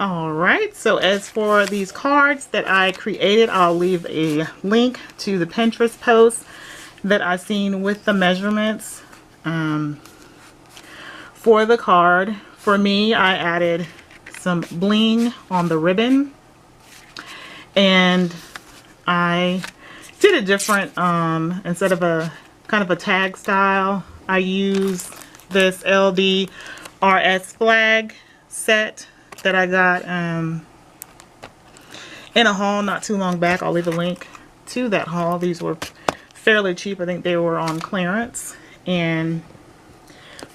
All right, so as for these cards that I created, I'll leave a link to the Pinterest post that I seen with the measurements for the card. For me, I added some bling on the ribbon, and I did a different, instead of a kind of a tag style, I used this LDRS flag set that I got in a haul not too long back. I'll leave a link to that haul. These were fairly cheap. I think they were on clearance. And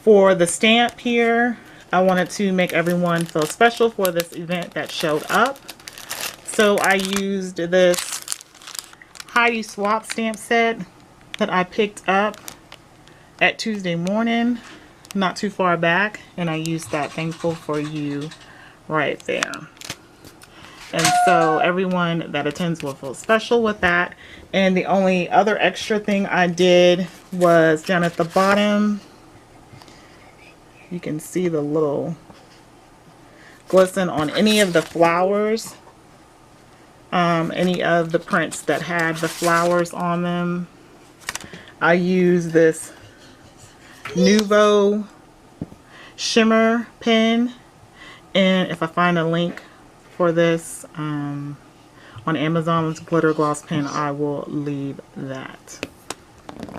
for the stamp here, I wanted to make everyone feel special for this event that showed up. So I used this Heidi Swap stamp set that I picked up at Tuesday morning, not too far back, and I used that Thankful for You right there. And so everyone that attends will feel special with that. And the only other extra thing I did was down at the bottom, you can see the little glisten on any of the flowers, any of the prints that had the flowers on them. I use this Nuvo shimmer pen, and if I find a link for this on Amazon's glitter gloss pen, I will leave that.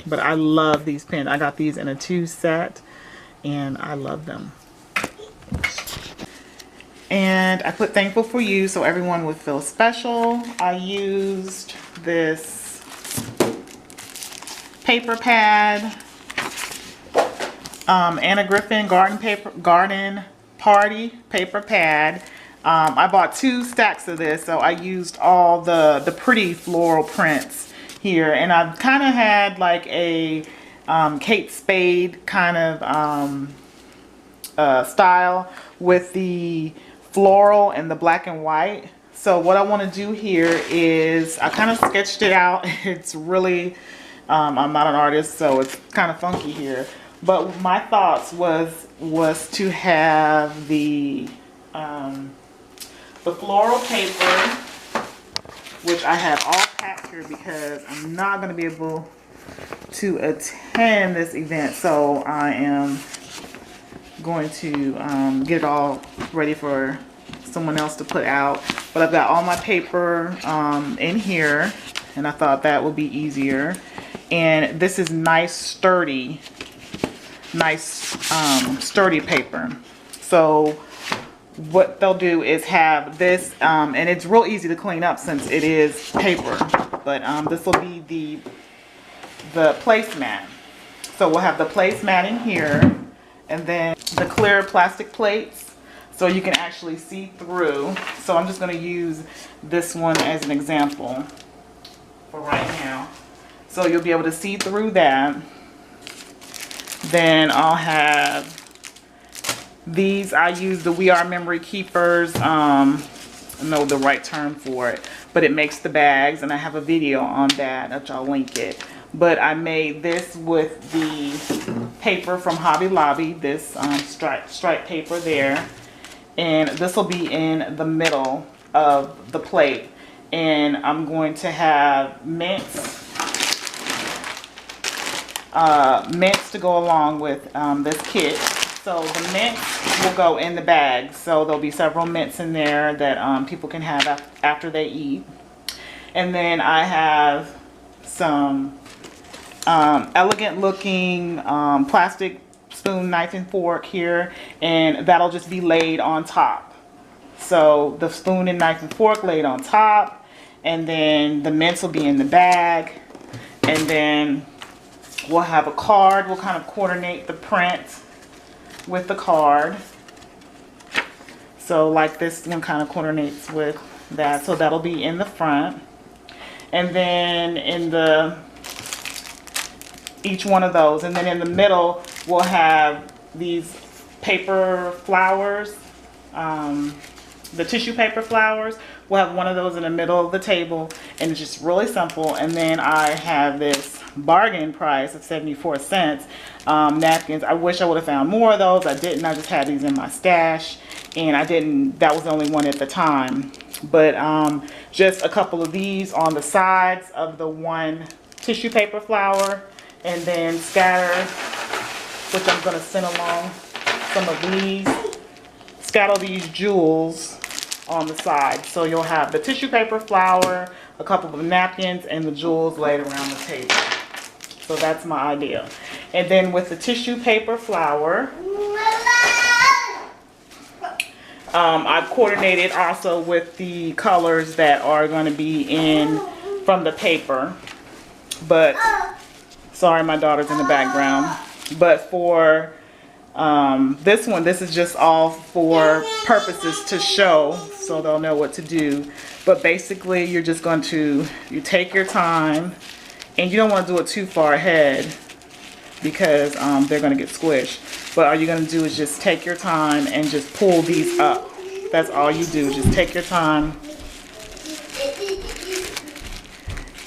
But I love these pens. I got these in a 2 set and I love them. And I put Thankful for You so everyone would feel special. I used this paper pad, Anna Griffin Garden Party paper pad. I bought 2 stacks of this, so I used all the pretty floral prints here, and I've kind of had like a Kate Spade kind of style with the floral and the black and white. So what I want to do here is I kind of sketched it out. It's really, I'm not an artist, so it's kind of funky here. But my thoughts was to have the floral paper, which I have all packed here because I'm not going to be able to attend this event. So I am going to get it all ready for someone else to put out. But I've got all my paper in here, and I thought that would be easier. And this is nice sturdy paper. So what they'll do is have this, and it's real easy to clean up since it is paper, but this will be the placemat. So we'll have the placemat in here, and then the clear plastic plates so you can actually see through. So I'm just going to use this one as an example for right now. So you'll be able to see through that. Then I'll have these. I use the We Are Memory Keepers. I know the right term for it, but it makes the bags, and I have a video on that, which I'll link it. But I made this with the paper from Hobby Lobby, this stripe paper there, and this will be in the middle of the plate. And I'm going to have mints to go along with this kit. So the mints will go in the bag. So there'll be several mints in there that people can have after they eat. And then I have some elegant looking plastic spoon, knife, and fork here. And that'll just be laid on top. So the spoon and knife and fork laid on top. And then the mints will be in the bag. And then we'll have a card. We'll kind of coordinate the print with the card. So like this one kind of coordinates with that. So that'll be in the front. And then in each one of those. And then in the middle, we'll have these paper flowers, the tissue paper flowers we'll have one of those in the middle of the table, and it's just really simple. And then I have this bargain price of 74 cents napkins. I wish I would have found more of those. I didn't. I just had these in my stash, and I didn't, that was the only one at the time. But just a couple of these on the sides of the one tissue paper flower, and then scatter, which I'm going to send along some of these, scatter these jewels on the side. So you'll have the tissue paper flower, a couple of napkins, and the jewels laid around the table. So that's my idea. And then with the tissue paper flower, I've coordinated also with the colors that are going to be in from the paper. But sorry, my daughter's in the background. But for this one, this is just all for purposes to show, so they'll know what to do. But basically, you're just going to, you take your time, and you don't want to do it too far ahead because they're going to get squished. But all you're going to do is just take your time and just pull these up. That's all you do. Just take your time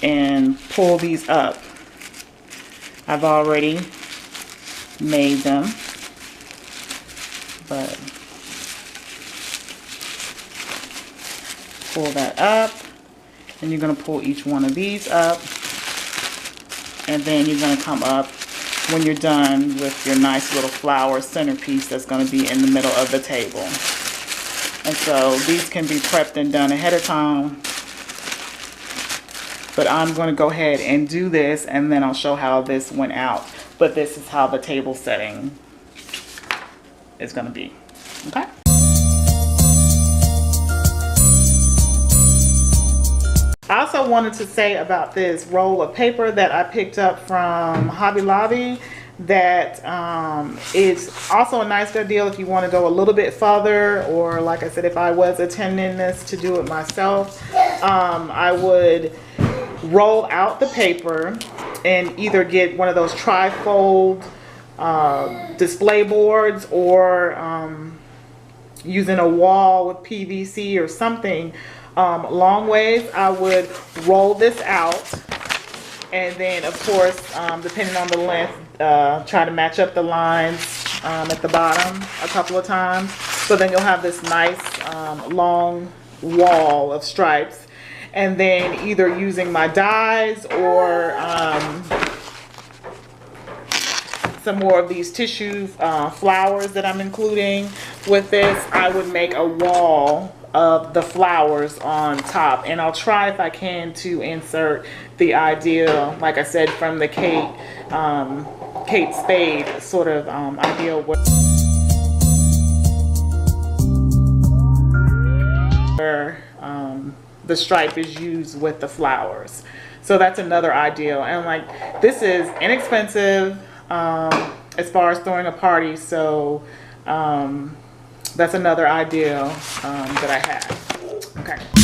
and pull these up. I've already made them, but pull that up, and you're going to pull each one of these up, and then you're going to come up when you're done with your nice little flower centerpiece that's going to be in the middle of the table. And so these can be prepped and done ahead of time, but I'm going to go ahead and do this, and then I'll show how this went out. But this is how the table setting is going to be. Okay. I also wanted to say about this roll of paper that I picked up from Hobby Lobby, that it's also a nice good deal if you want to go a little bit further, or like I said, if I was attending this to do it myself, I would roll out the paper and either get one of those tri-fold display boards, or using a wall with PVC or something. Long ways, I would roll this out, and then of course, depending on the length, try to match up the lines at the bottom a couple of times. So then you'll have this nice long wall of stripes. And then either using my dies or some more of these tissue flowers that I'm including with this, I would make a wall of the flowers on top. And I'll try, if I can, to insert the idea, like I said, from the Kate Spade sort of idea where the stripe is used with the flowers. So that's another idea. And like, this is inexpensive as far as throwing a party. So that's another idea that I have. Okay.